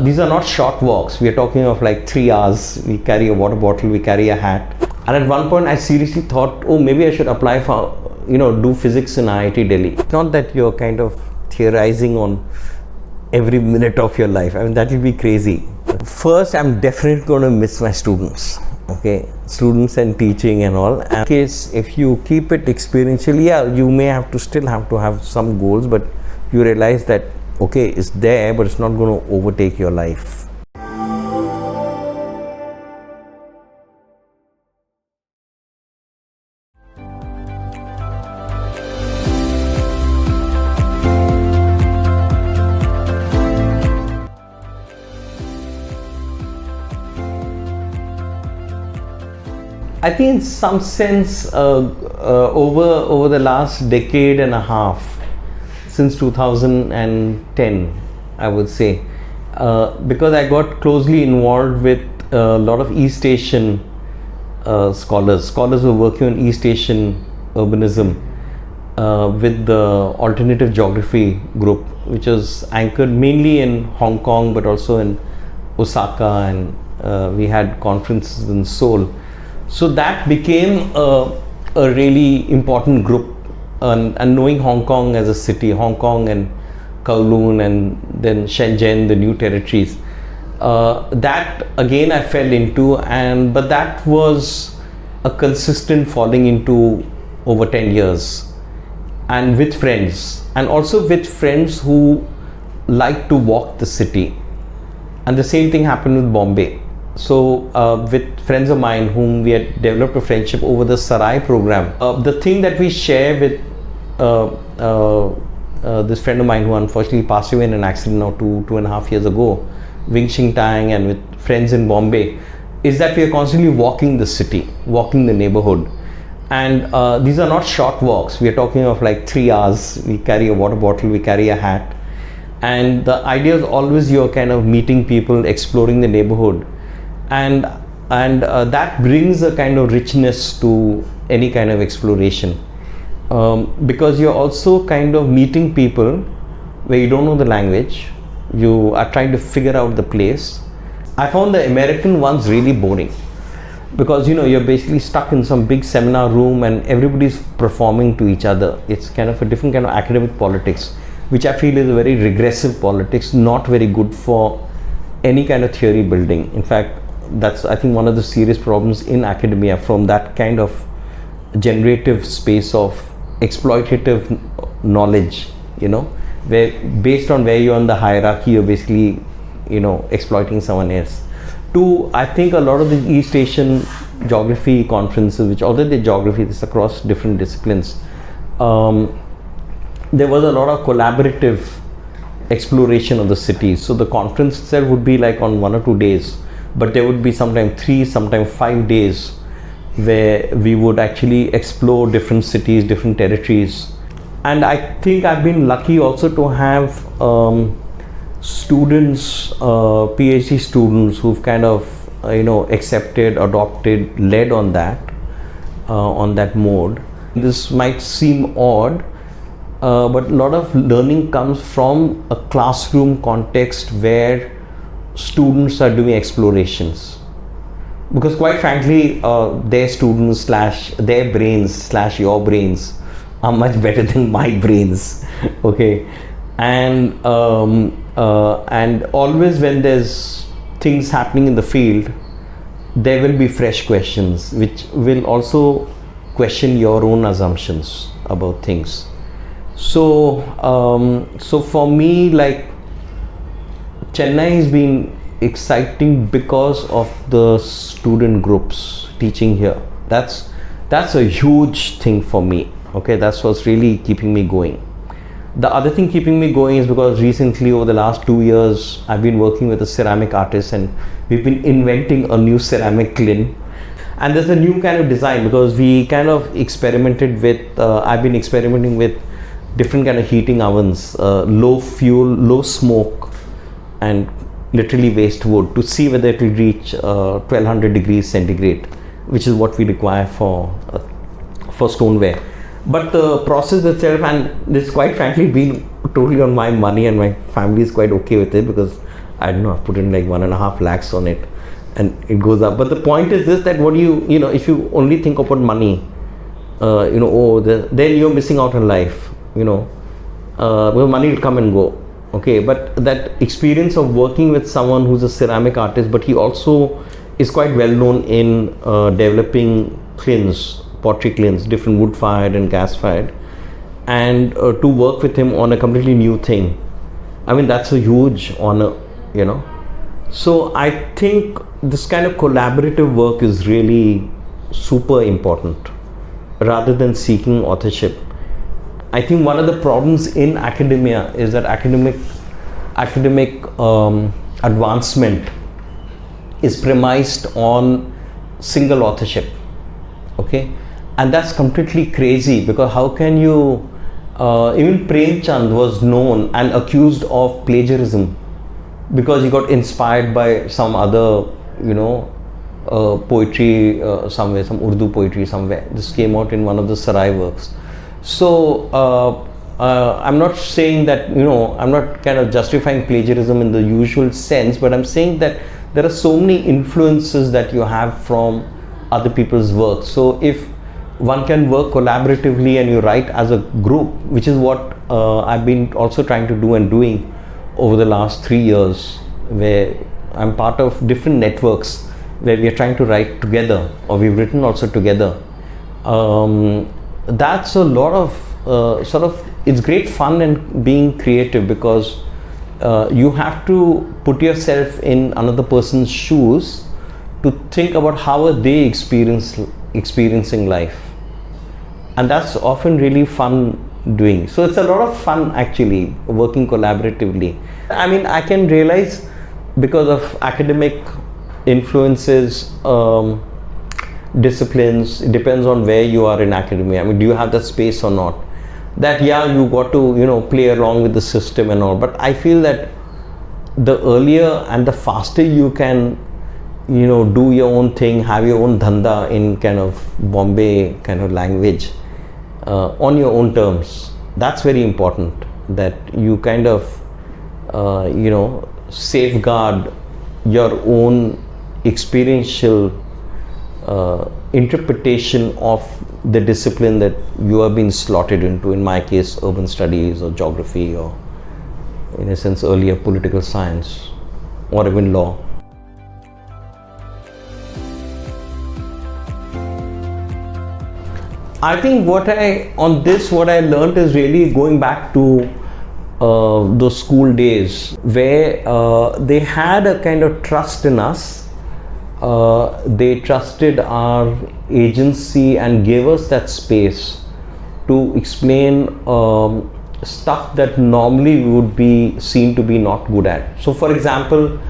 These are not short walks. We are talking of like 3 hours. We carry a water bottle, we carry a hat. And at one point I seriously thought, oh, maybe I should apply for, do physics in IIT Delhi. Not that you're kind of theorizing on every minute of your life. I mean, that will be crazy. First, I'm definitely going to miss my students. Okay, students and teaching and all. And in case if you keep it experiential, yeah, you may still have to have some goals, but you realize that okay, it's there, but it's not going to overtake your life. I think in some sense over the last decade and a half, since 2010, I would say, because I got closely involved with a lot of East Asian scholars who are working on East Asian urbanism with the alternative geography group, which is anchored mainly in Hong Kong but also in Osaka, and we had conferences in Seoul. So that became a really important group, and knowing Hong Kong as a city, Hong Kong and Kowloon and then Shenzhen, the new territories, that again I fell into, but that was a consistent falling into over 10 years, and with friends, and also with friends who like to walk the city. And the same thing happened with Bombay. So with friends of mine whom we had developed a friendship over the Sarai program, the thing that we share with this friend of mine who unfortunately passed away in an accident now 2.5 years ago, Wing Ching Tang, and with friends in Bombay, is that we are constantly walking the city, walking the neighborhood. And these are not short walks. We are talking of like 3 hours. We carry a water bottle, we carry a hat. And the idea is always you're kind of meeting people, exploring the neighborhood. And that brings a kind of richness to any kind of exploration, because you're also kind of meeting people where you don't know the language, you are trying to figure out the place. I found the American ones really boring, because you're basically stuck in some big seminar room and everybody's performing to each other. It's kind of a different kind of academic politics, which I feel is a very regressive politics, not very good for any kind of theory building. In fact, that's I think one of the serious problems in academia, from that kind of generative space of exploitative knowledge, where based on where you're on the hierarchy, you're basically exploiting someone else. To I think a lot of the East Asian geography conferences, which although they're geography, it's across different disciplines, there was a lot of collaborative exploration of the cities. So the conference itself would be like on 1 or 2 days, but there would be sometimes 3, sometimes 5 days where we would actually explore different cities, different territories. And I think I've been lucky also to have students, PhD students who've kind of accepted, adopted, led on that mode. This might seem odd, but a lot of learning comes from a classroom context where students are doing explorations, because quite frankly their students / their brains / your brains are much better than my brains. Okay, and always when there's things happening in the field, there will be fresh questions which will also question your own assumptions about things. So for me, like, Chennai has been exciting because of the student groups teaching here. That's a huge thing for me. Okay, that's what's really keeping me going. The other thing keeping me going is because recently, over the last 2 years, I've been working with a ceramic artist, and we've been inventing a new ceramic kiln. And there's a new kind of design, because we kind of experimented with, I've been experimenting with different kind of heating ovens, low fuel, low smoke, and literally waste wood, to see whether it will reach 1200 degrees centigrade, which is what we require for stoneware. But the process itself, and this quite frankly been totally on my money, and my family is quite okay with it, because I don't know, I've put in like 1.5 lakhs on it, and it goes up. But the point is this, that what do you know, if you only think about money, then you're missing out on life, well, money will come and go. Okay, but that experience of working with someone who's a ceramic artist, but he also is quite well known in developing kilns, pottery kilns, different wood fired and gas fired, and to work with him on a completely new thing, I mean, that's a huge honor, So I think this kind of collaborative work is really super important rather than seeking authorship. I think one of the problems in academia is that academic advancement is premised on single authorship. Okay, and that's completely crazy, because how can you even Premchand was known and accused of plagiarism because he got inspired by some other poetry somewhere, some Urdu poetry somewhere. This came out in one of the Sarai works. So I'm not saying that, I'm not kind of justifying plagiarism in the usual sense, but I'm saying that there are so many influences that you have from other people's work. So if one can work collaboratively and you write as a group, which is what I've been also trying to do and doing over the last 3 years, where I'm part of different networks where we are trying to write together, or we've written also together. That's a lot of it's great fun and being creative, because you have to put yourself in another person's shoes to think about how are they experiencing life, and that's often really fun doing. So it's a lot of fun actually working collaboratively. I mean, I can realize because of academic influences, disciplines, it depends on where you are in academia. I mean, do you have that space or not? That you got to play along with the system and all, but I feel that the earlier and the faster you can do your own thing, have your own dhanda in kind of Bombay kind of language, on your own terms, that's very important, that you kind of safeguard your own experiential interpretation of the discipline that you have been slotted into, in my case urban studies or geography, or in a sense earlier political science or even law. I think what I learned is really going back to those school days, where they had a kind of trust in us. They trusted our agency and gave us that space to explain stuff that normally we would be seen to be not good at. So for example,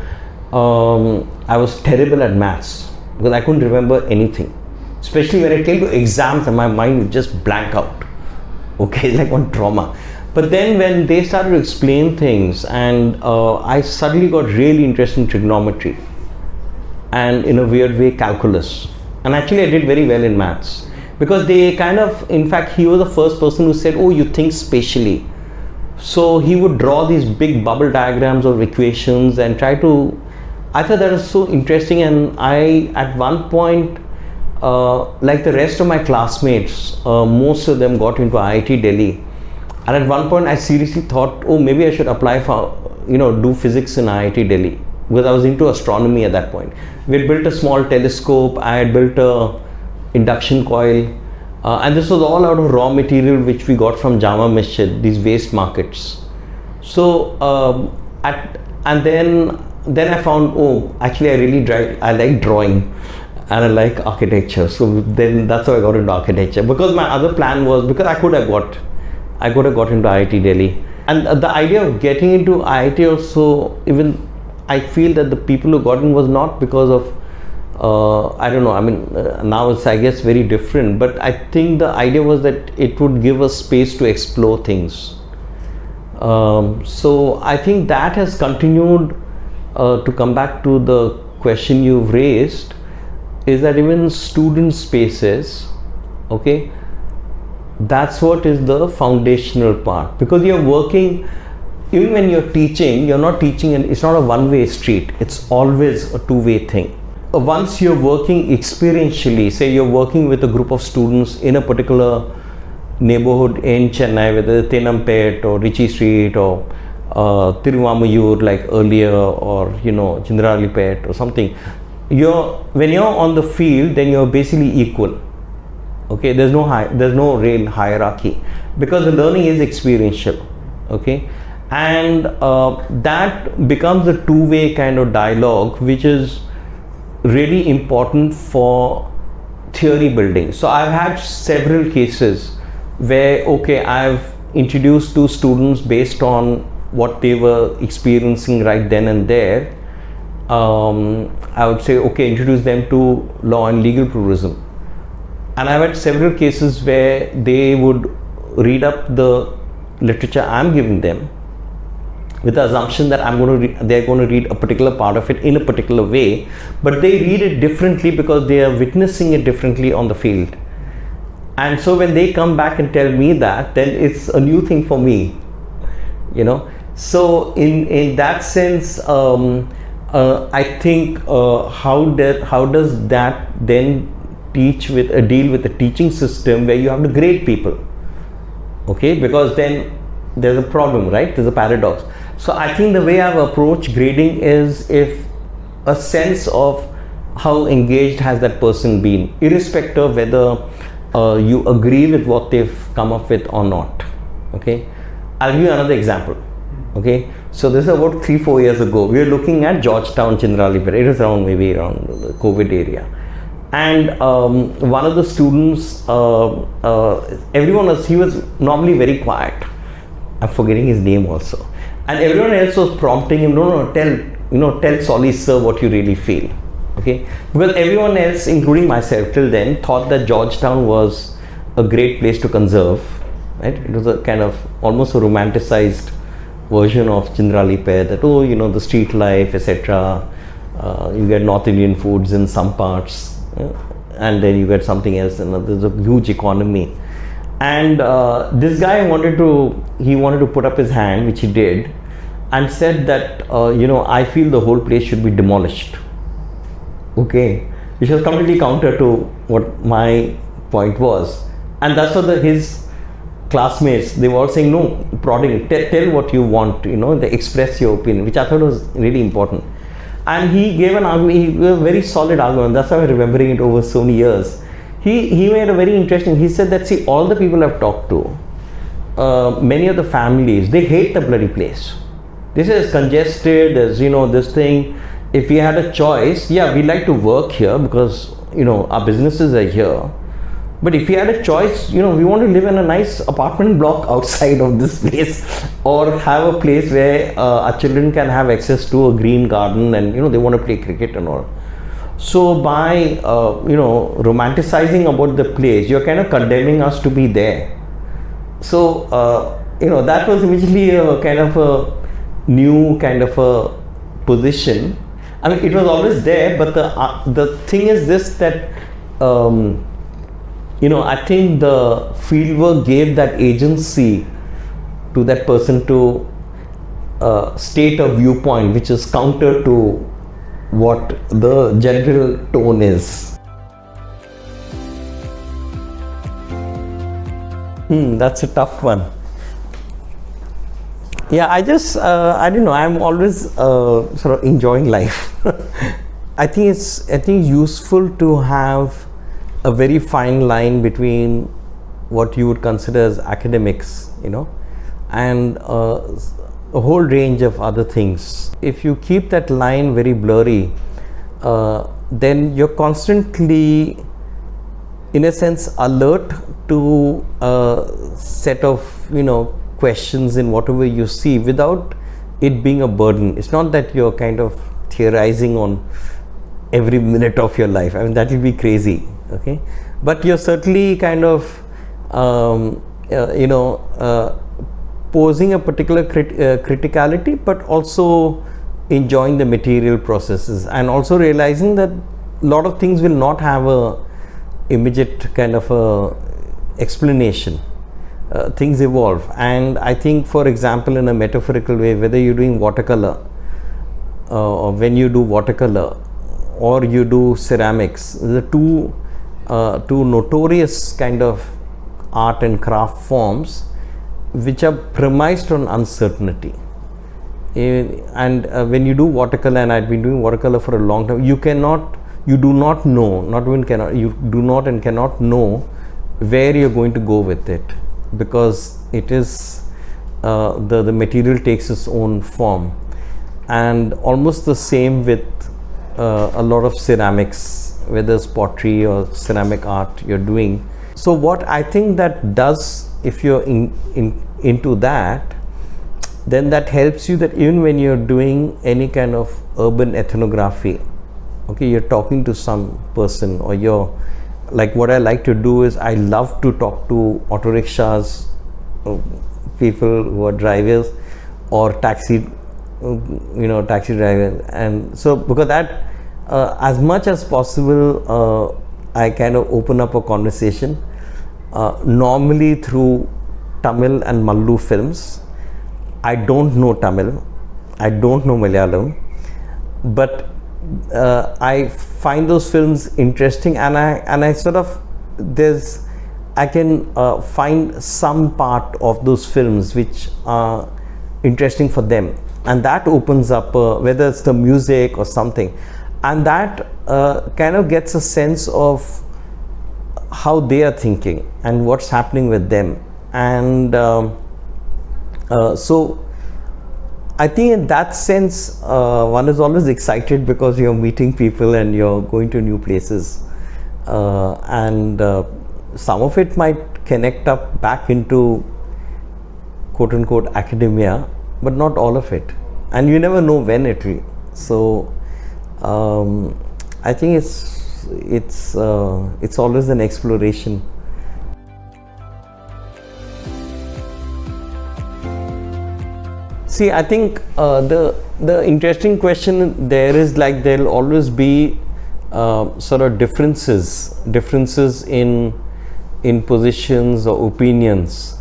I was terrible at maths because I couldn't remember anything, especially when it came to exams and my mind would just blank out. Okay, like on trauma. But then when they started to explain things, and I suddenly got really interested in trigonometry, and in a weird way calculus, and actually I did very well in maths, because they kind of, in fact he was the first person who said, oh, you think spatially. So he would draw these big bubble diagrams of equations and try to, I thought that was so interesting. And I at one point, like the rest of my classmates, most of them got into IIT Delhi, and at one point I seriously thought, oh, maybe I should apply for do physics in IIT Delhi, because I was into astronomy at that point. We had built a small telescope, I had built a induction coil, and this was all out of raw material which we got from Jama Masjid, these waste markets. So and then I found, oh, actually I like drawing and I like architecture. So then that's how I got into architecture, because my other plan was, because I could have got into IIT Delhi. And the idea of getting into IIT also, even I feel that the people who got in was not because of I don't know, I mean now it's I guess very different, but I think the idea was that it would give us space to explore things. So I think that has continued. To come back to the question you've raised, is that even student spaces, okay, that's what is the foundational part, because you're working even when you're teaching, you're not teaching, and it's not a one-way street. It's always a two-way thing. Once you're working experientially, say you're working with a group of students in a particular neighborhood in Chennai, whether it's Tenampet or Ritchie Street or Tiruvamayur like earlier, or Chindralipet or something, when you're on the field, then you're basically equal. Okay, there's no real hierarchy, because the learning is experiential. Okay, and that becomes a two-way kind of dialogue, which is really important for theory building. So I've had several cases where, okay, I've introduced to students based on what they were experiencing right then and there. I would say, okay, introduce them to law and legal pluralism. And I've had several cases where they would read up the literature I'm giving them with the assumption that they're going to read a particular part of it in a particular way, but they read it differently because they are witnessing it differently on the field. And so when they come back and tell me that, then it's a new thing for me, So in that sense, I think how does that then deal with a teaching system where you have to grade people? Okay, because then there's a problem, right? There's a paradox. So I think the way I've approached grading is if a sense of how engaged has that person been, irrespective of whether you agree with what they've come up with or not. Okay, I'll give you another example. Okay, so this is about 3-4 years ago. We were looking at Georgetown, Chindralipet. It was around the COVID area. And one of the students, he was normally very quiet. I'm forgetting his name also. And everyone else was prompting him, no, tell Solly sir what you really feel. Okay, because everyone else, including myself till then, thought that Georgetown was a great place to conserve. Right? It was a kind of almost a romanticized version of Chindralipet, that the street life, etc. You get North Indian foods in some parts, and then you get something else, and there's a huge economy. And this guy wanted to put up his hand, which he did, and said that I feel the whole place should be demolished. Okay, which was completely counter to what my point was. And that's what his classmates, they were all saying, no, prodding, tell what you want, they express your opinion, which I thought was really important. And he gave an argument, a very solid argument. That's why I'm remembering it over so many years. He made a very interesting, he said that, see, all the people I've talked to, many of the families, they hate the bloody place. This is congested, there's, this thing. If we had a choice, yeah, we like to work here because, our businesses are here. But if we had a choice, we want to live in a nice apartment block outside of this place, or have a place where our children can have access to a green garden and, they want to play cricket and all. So by, romanticizing about the place, you're kind of condemning us to be there. So, that was immediately a kind of a new kind of a position. I mean, it was always there, but the thing is this, that, I think the fieldwork gave that agency to that person to state a viewpoint which is counter to what the general tone is. That's a tough one. Yeah, I don't know, I'm always sort of enjoying life. I think it's useful to have a very fine line between what you would consider as academics, and a whole range of other things. If you keep that line very blurry, then you're constantly, in a sense, alert to a set of, questions in whatever you see without it being a burden. It's not that you're kind of theorizing on every minute of your life. I mean, that will be crazy. Okay, but you're certainly kind of posing a particular criticality, but also enjoying the material processes, and also realizing that a lot of things will not have a immediate kind of a explanation. things evolve. And I think, for example, in a metaphorical way, whether you're doing watercolor, or when you do watercolor, or you do ceramics, the two notorious kind of art and craft forms which are premised on uncertainty. And when you do watercolor, and I've been doing watercolor for a long time, you do not know, not even cannot, you do not and cannot know where you're going to go with it, because it is the material takes its own form. And almost the same with a lot of ceramics, whether it's pottery or ceramic art you're doing. So what I think that does, if you're into that, then that helps you, that even when you're doing any kind of urban ethnography, okay, you're talking to some person, or you're like, what I like to do is I love to talk to auto rickshaws, people who are drivers, or taxi drivers. And so because that as much as possible I kind of open up a conversation, normally through Tamil and Mallu films. I don't know Tamil, I don't know Malayalam, but I find those films interesting, and I sort of, I can find some part of those films which are interesting for them, and that opens up whether it's the music or something, and that kind of gets a sense of how they are thinking and what's happening with them. And so I think in that sense one is always excited, because you're meeting people and you're going to new places, and some of it might connect up back into quote unquote academia, but not all of it, and you never know when it will. So I think it's always an exploration. See, I think the interesting question there is, like, there'll always be sort of differences in positions or opinions.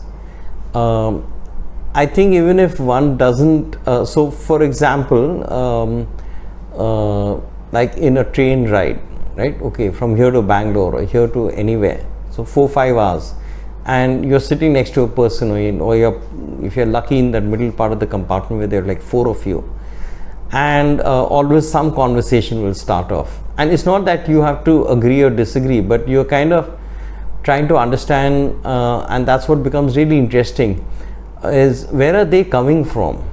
I think even if one doesn't, so for example, like in a train ride, right? Okay, from here to Bangalore or here to anywhere, so 4-5 hours, and you're sitting next to a person, or if you're lucky in that middle part of the compartment where there are like 4 of you, and always some conversation will start off. And it's not that you have to agree or disagree, but you're kind of trying to understand, and that's what becomes really interesting, is where are they coming from.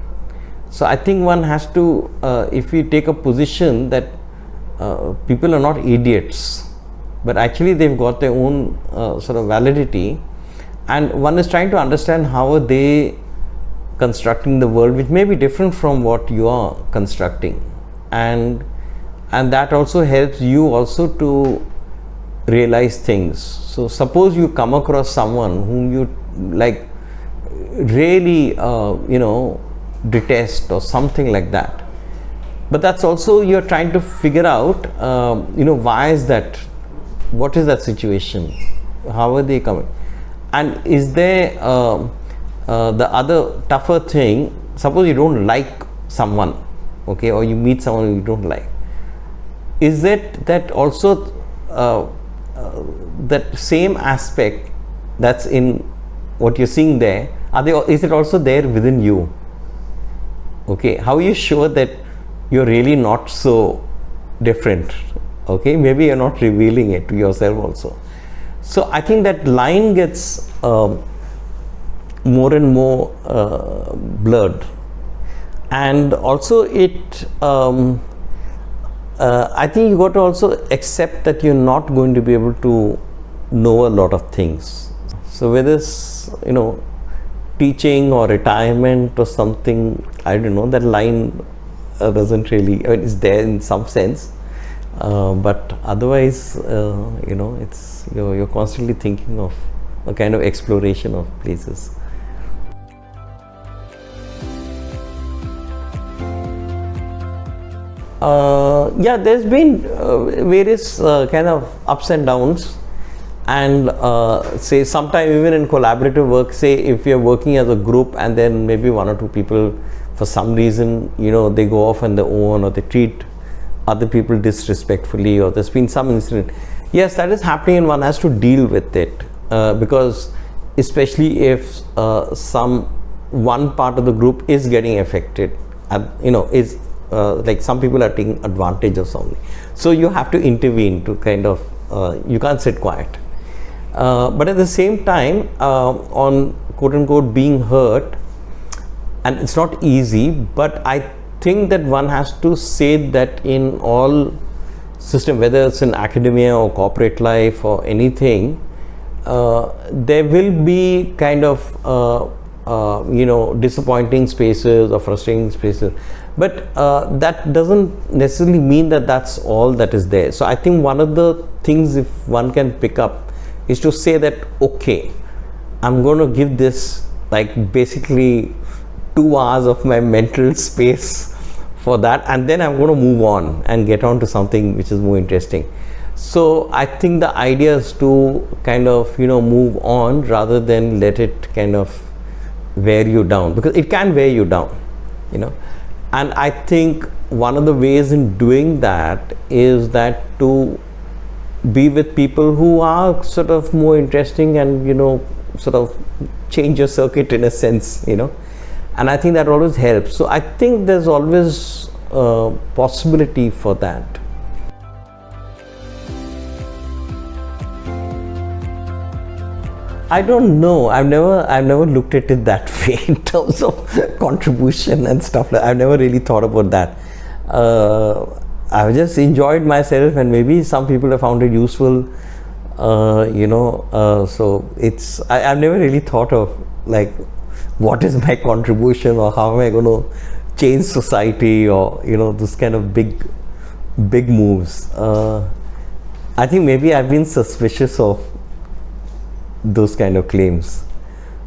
So I think one has to, if we take a position that people are not idiots, but actually they've got their own sort of validity, and one is trying to understand how are they constructing the world, which may be different from what you are constructing, and that also helps you also to realize things. So suppose you come across someone whom you like really detest or something like that, but that's also, you're trying to figure out why is that, what is that situation, how are they coming, and is there the other tougher thing, suppose you don't like someone, okay, or you meet someone you don't like, is that also that same aspect that's in what you're seeing there, is it also there within you? Okay, how are you sure that you're really not so different? Okay, maybe you're not revealing it to yourself also. So I think that line gets more and more blurred, and also it I think you got to also accept that you're not going to be able to know a lot of things. So whether it's teaching or retirement or something, I don't know, that line doesn't really, it's there in some sense, but otherwise it's you're constantly thinking of a kind of exploration of places. Yeah, there's been various kind of ups and downs. And say sometime even in collaborative work, say if you're working as a group and then maybe one or two people for some reason, you know, they go off on their own or they treat other people disrespectfully, or there's been some incident. Yes, that is happening and one has to deal with it, because especially if one part of the group is getting affected, and you know, is like some people are taking advantage of something, so you have to intervene to kind of you can't sit quiet. But at the same time, on quote unquote being hurt, and it's not easy, but I think that one has to say that in all system, whether it's in academia or corporate life or anything, there will be kind of you know, disappointing spaces or frustrating spaces, but that doesn't necessarily mean that that's all that is there. So I think one of the things, if one can pick up, is to say that, okay, I'm going to give this like basically 2 hours of my mental space for that, and then I'm going to move on and get on to something which is more interesting. So I think the idea is to kind of, you know, move on rather than let it kind of wear you down, because it can wear you down, you know. And I think one of the ways in doing that is that to be with people who are sort of more interesting and, you know, sort of change your circuit in a sense, you know. And I think that always helps. So I think there's always a possibility for that. I don't know. I've never looked at it that way in terms of contribution and stuff like that. I've never really thought about that. I've just enjoyed myself, and maybe some people have found it useful, you know. So it's, I've never really thought of like, what is my contribution, or how am I going to change society, or, you know, this kind of big moves. I think maybe I've been suspicious of those kind of claims.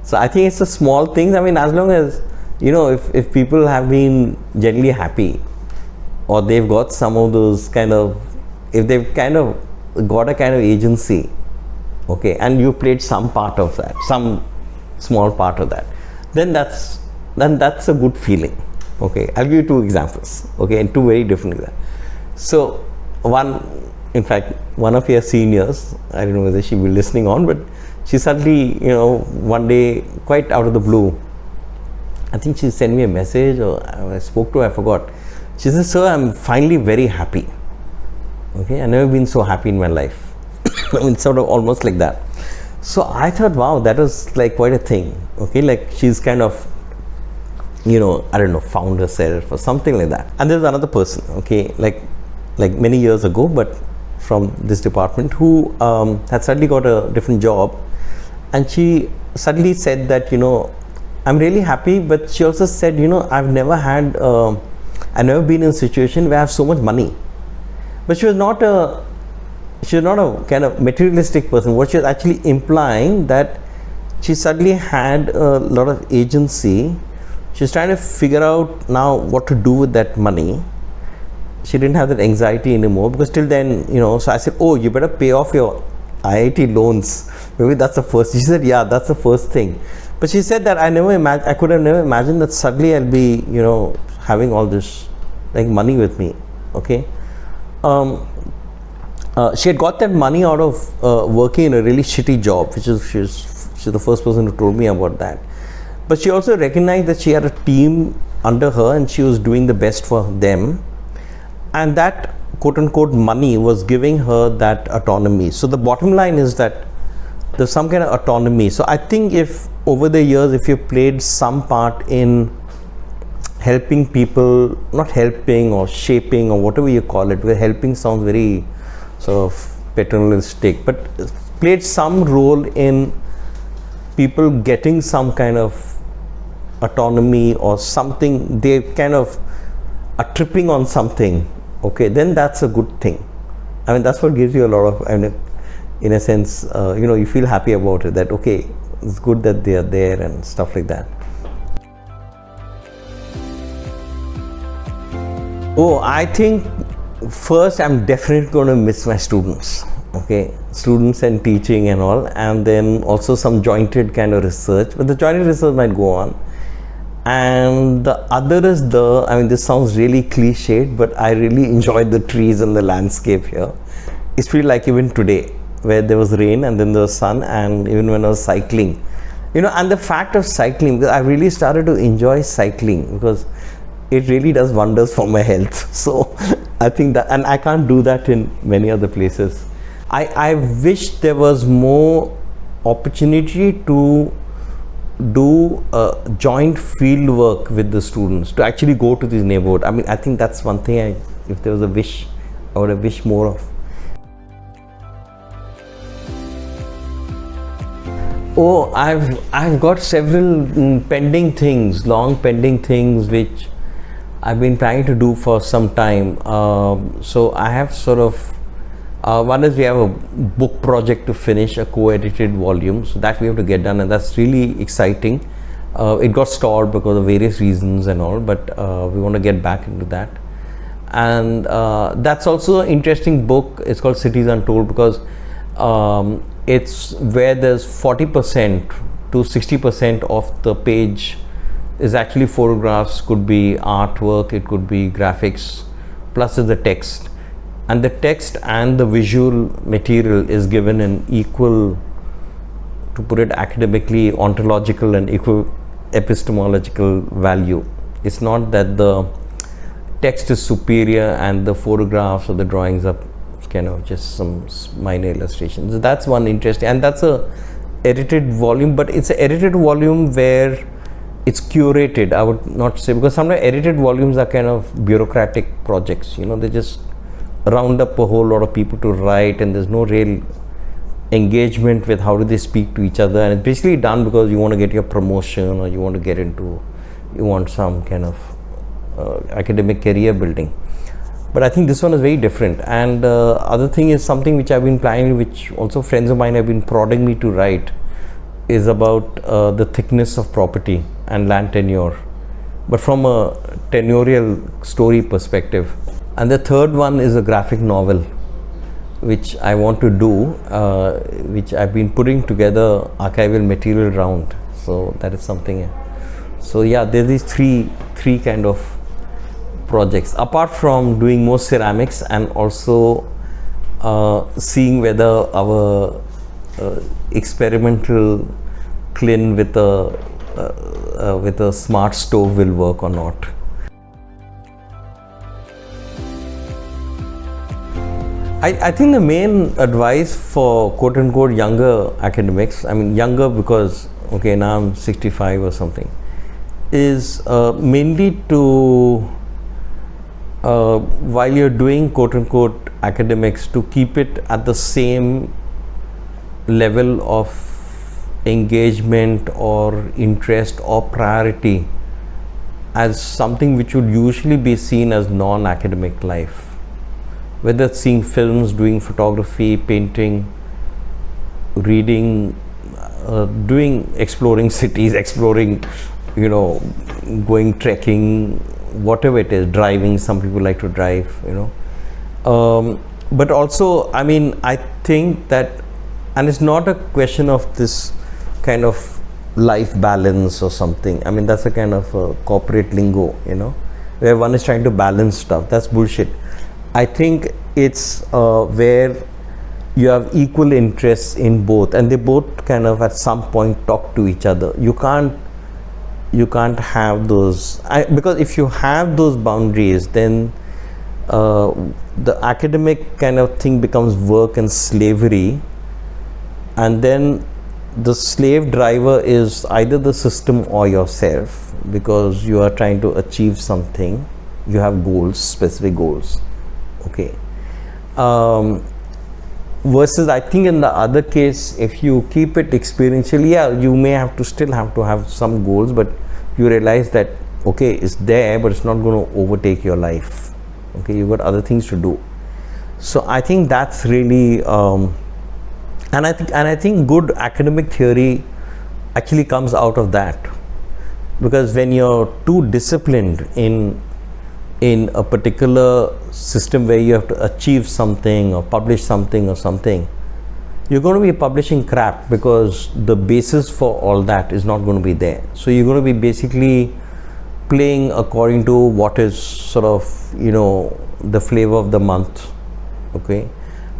So I think it's the small things. I mean, as long as, you know, if people have been generally happy, or they've got some of those kind of, if they've kind of got a kind of agency, okay, and you played some part of that, some small part of that, then that's a good feeling. Okay, I'll give you 2 examples, okay, and 2 very different examples. So one, in fact, one of your seniors, I don't know whether she will be listening on, but she suddenly, you know, one day, quite out of the blue, I think she sent me a message, or I spoke to her, I forgot. She said, "Sir, I'm finally very happy." Okay, I've never been so happy in my life. I mean, sort of almost like that. So I thought, wow, that was like quite a thing. Okay, like she's kind of, you know, I don't know, found herself or something like that. And there's another person, okay, like many years ago, but from this department, who had suddenly got a different job, and she suddenly said that, you know, I'm really happy, but she also said, you know, I've never been in a situation where I have so much money. But she was not a kind of materialistic person. What she was actually implying, that she suddenly had a lot of agency. She's trying to figure out now what to do with that money. She didn't have that anxiety anymore, because till then, you know, so I said, oh, you better pay off your IIT loans. Maybe that's the first. She said, yeah, that's the first thing. But she said that I could have never imagined that suddenly I'll be, you know, having all this like money with me. Okay. She had got that money out of working in a really shitty job, which is she's the first person who told me about that. But she also recognized that she had a team under her and she was doing the best for them, and that quote unquote money was giving her that autonomy. So the bottom line is that there's some kind of autonomy. So I think if over the years, if you played some part in helping people, not helping or shaping or whatever you call it, because helping sounds very sort of paternalistic, but played some role in people getting some kind of autonomy or something, they kind of are tripping on something, okay, then that's a good thing. I mean, that's what gives you a lot of, I mean, in a sense, you know, you feel happy about it, that okay, it's good that they are there and stuff like that. Oh, I think first I'm definitely going to miss my students. okay, students and teaching and all, and then also some jointed kind of research, but the jointed research might go on. And the other is I mean, this sounds really cliched, but I really enjoyed the trees and the landscape here. It's feel like even today, where there was rain and then there was sun, and even when I was cycling, you know, and the fact of cycling, because I really started to enjoy cycling because it really does wonders for my health. So I think that, and I can't do that in many other places. I wish there was more opportunity to do joint field work with the students, to actually go to this neighborhood. I mean, I think that's one thing if there was a wish, I would have wished more of. Oh, I've got several pending things, long pending things, which I've been trying to do for some time. So I have sort of, one is we have a book project to finish, a co-edited volume, so that we have to get done, and that's really exciting. It got stalled because of various reasons and all, but we want to get back into that. And that's also an interesting book. It's called Cities Untold, because it's where there's 40% to 60% of the page is actually photographs, could be artwork, it could be graphics, plus is the text. And the text and the visual material is given an equal, to put it academically, ontological and equal epistemological value. It's not that the text is superior and the photographs or the drawings are kind of just some minor illustrations. So that's one interesting, and that's a edited volume, but it's an edited volume where it's curated. I would not say, because sometimes edited volumes are kind of bureaucratic projects, you know, they just round up a whole lot of people to write, and there's no real engagement with how do they speak to each other, and it's basically done because you want to get your promotion, or you want to get into, you want some kind of academic career building. But I think this one is very different. And other thing is something which I've been planning, which also friends of mine have been prodding me to write, is about the thickness of property and land tenure, but from a tenurial story perspective. And the third one is a graphic novel, which I want to do, which I've been putting together archival material around. So that is something. So yeah, there's these three kind of projects, apart from doing more ceramics, and also seeing whether our experimental kiln with a smart stove will work or not. I think the main advice for quote-unquote younger academics, I mean younger because, okay, now I'm 65 or something, is mainly to, while you're doing quote-unquote academics, to keep it at the same level of engagement or interest or priority as something which would usually be seen as non-academic life. Whether it's seeing films, doing photography, painting, reading, exploring cities, exploring, you know, going trekking, whatever it is, driving, some people like to drive, you know. But also, I mean, I think that, and it's not a question of this kind of life balance or something. I mean, that's a kind of corporate lingo, you know, where one is trying to balance stuff. That's bullshit. I think it's where you have equal interests in both, and they both kind of at some point talk to each other. You can't have those, because if you have those boundaries, then the academic kind of thing becomes work and slavery, and then the slave driver is either the system or yourself, because you are trying to achieve something. You have goals, specific goals. Okay. Versus, I think in the other case, if you keep it experiential, yeah, you may still have to have some goals, but you realize that, okay, it's there, but it's not going to overtake your life. Okay, you've got other things to do. So I think that's really, and I think good academic theory actually comes out of that, because when you're too disciplined in in a particular system where you have to achieve something or publish something or something, you're going to be publishing crap because the basis for all that is not going to be there. So you're going to be basically playing according to what is sort of, the flavor of the month, okay?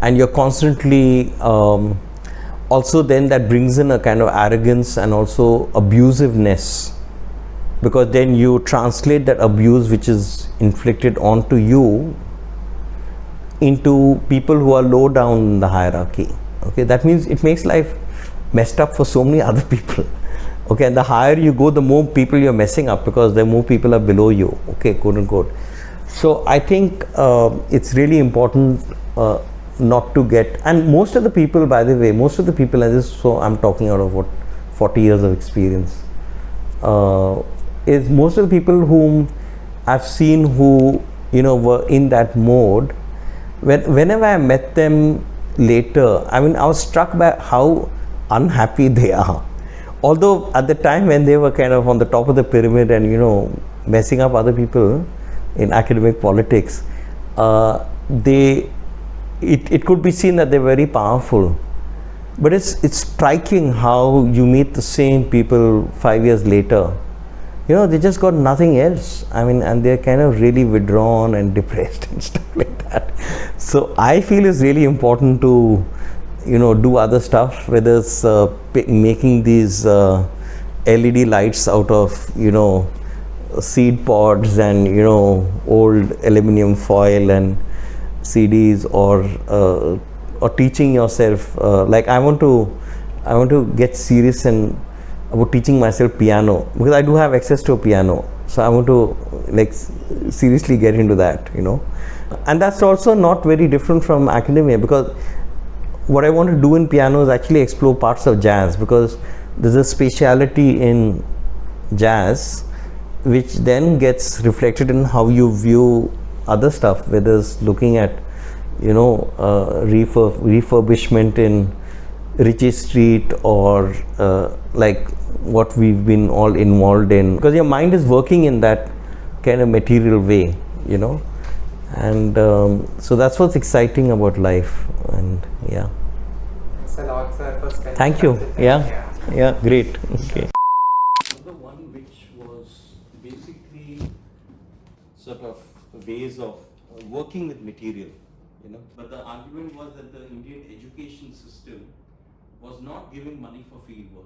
And you're constantly, also then that brings in a kind of arrogance and also abusiveness, because then you translate that abuse which is inflicted onto you into people who are low down in the hierarchy. Okay, that means it makes life messed up for so many other people. Okay, and the higher you go, the more people you're messing up, because the more people are below you, okay, quote unquote. So I think it's really important not to get, and most of the people, by the way, most of the people, and this, so I'm talking out of what, 40 years of experience, is most of the people whom I've seen who, were in that mode, whenever I met them later, I mean, I was struck by how unhappy they are. Although at the time when they were kind of on the top of the pyramid and, messing up other people in academic politics, it could be seen that they're very powerful. But it's striking how you meet the same people 5 years later. They just got nothing else. I mean, and they're kind of really withdrawn and depressed and stuff like that. So I feel it's really important to, do other stuff, whether it's making these LED lights out of, seed pods and, old aluminum foil and CDs, or teaching yourself. Like I want to get serious and about teaching myself piano, because I do have access to a piano. So I want to seriously get into that, and that's also not very different from academia, because what I want to do in piano is actually explore parts of jazz, because there's a speciality in jazz which then gets reflected in how you view other stuff, whether it's looking at refurbishment in Ritchie Street, or like what we've been all involved in, because your mind is working in that kind of material way, and so that's what's exciting about life. And yeah, thanks a lot, sir, for spending thank you. time. Yeah, great. Okay. The one which was basically sort of ways of working with material, but the argument was that the Indian education system was not giving money for field work.